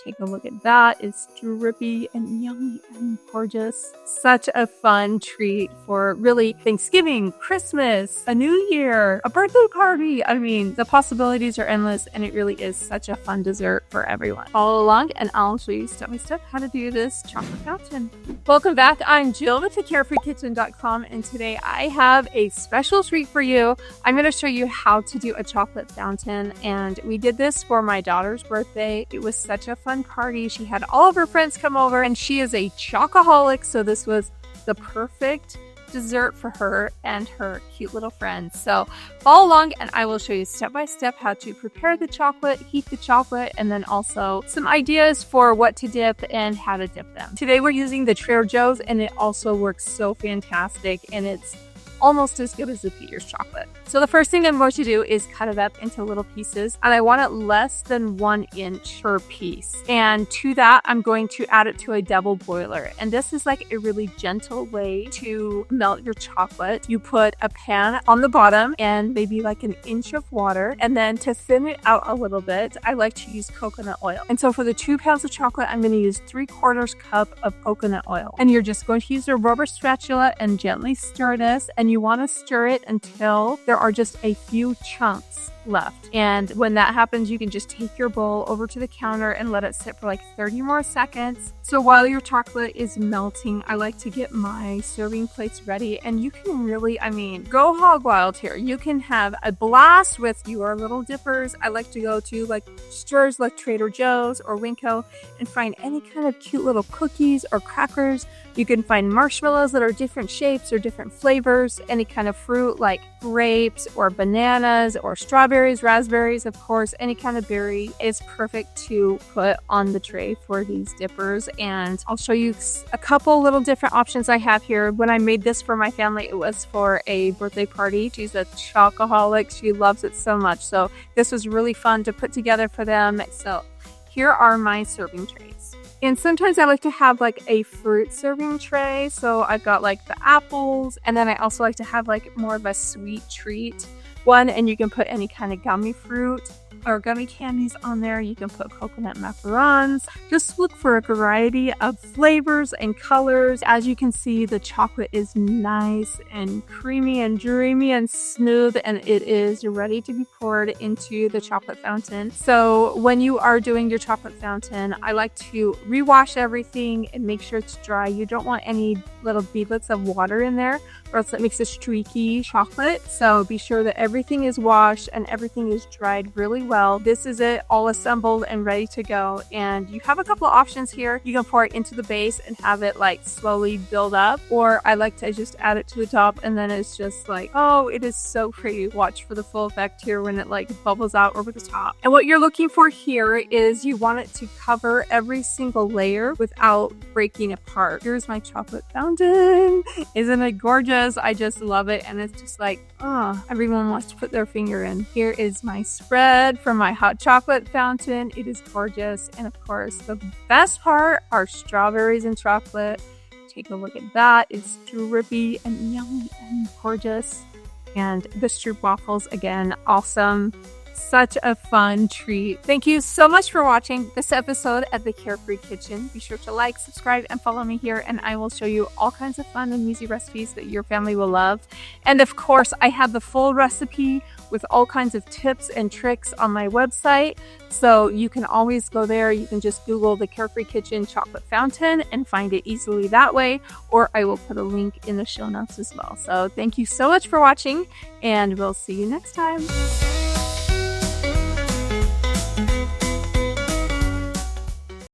Take a look at that. It's drippy and yummy and gorgeous. Such a fun treat for really Thanksgiving, Christmas, a new year, a birthday party. I mean, the possibilities are endless, and it really is such a fun dessert for everyone. Follow along and I'll show you step by step how to do this chocolate fountain. Welcome back. I'm Jill with thecarefreekitchen.com, and today I have a special treat for you. I'm going to show you how to do a chocolate fountain, and we did this for my daughter's birthday. It was such a fun party. She had all of her friends come over, and she is a chocoholic, so this was the perfect dessert for her and her cute little friends. So follow along and I will show you step by step how to prepare the chocolate, heat the chocolate, and then also some ideas for what to dip and how to dip them. Today we're using the Trader Joe's, and it also works so fantastic, and it's almost as good as the Peter's chocolate. So the first thing I'm going to do is cut it up into little pieces, and I want it less than 1 inch per piece. And to that, I'm going to add it to a double boiler. And this is like a really gentle way to melt your chocolate. You put a pan on the bottom and maybe like 1 inch of water. And then to thin it out a little bit, I like to use coconut oil. And so for the 2 pounds of chocolate, I'm going to use 3/4 cup of coconut oil. And you're just going to use a rubber spatula and gently stir this. And you want to stir it until there are just a few chunks left. And when that happens, you can just take your bowl over to the counter and let it sit for like 30 more seconds. So while your chocolate is melting, I like to get my serving plates ready, and you can really, go hog wild here. You can have a blast with your little dippers. I like to go to like stores like Trader Joe's or Winco and find any kind of cute little cookies or crackers. You can find marshmallows that are different shapes or different flavors, any kind of fruit like grapes or bananas or strawberries, raspberries, of course, any kind of berry is perfect to put on the tray for these dippers. And I'll show you a couple little different options I have here. When I made this for my family, it was for a birthday party. She's a chocoholic. She loves it so much. So this was really fun to put together for them. So here are my serving trays. And sometimes I like to have like a fruit serving tray. So I've got like the apples, and then I also like to have like more of a sweet treat one, and you can put any kind of gummy fruit or gummy candies on there. You can put coconut macarons. Just look for a variety of flavors and colors. As you can see, the chocolate is nice and creamy and dreamy and smooth, and it is ready to be poured into the chocolate fountain. So when you are doing your chocolate fountain, I like to rewash everything and make sure it's dry. You don't want any little beadlets of water in there, or else it makes a streaky chocolate. So be sure that everything is washed and everything is dried really well. This is it all assembled and ready to go. And you have a couple of options here. You can pour it into the base and have it like slowly build up, or I like to just add it to the top, and then it's just like, oh, it is so pretty. Watch for the full effect here when it like bubbles out over the top. And what you're looking for here is you want it to cover every single layer without breaking apart. Here's my chocolate fountain. Isn't it gorgeous? I just love it. And it's just like, oh, everyone wants to put their finger in. Here is my spread for my hot chocolate fountain. It is gorgeous. And of course, the best part are strawberries and chocolate. Take a look at that. It's drippy and yummy and gorgeous. And the stroop waffles, again, awesome. Such a fun treat. Thank you so much for watching this episode at the Carefree Kitchen. Be sure to like, subscribe, and follow me here, and I will show you all kinds of fun and easy recipes that your family will love. And of course, I have the full recipe with all kinds of tips and tricks on my website. So you can always go there. You can just Google the Carefree Kitchen chocolate fountain and find it easily that way, or I will put a link in the show notes as well. So thank you so much for watching, and we'll see you next time.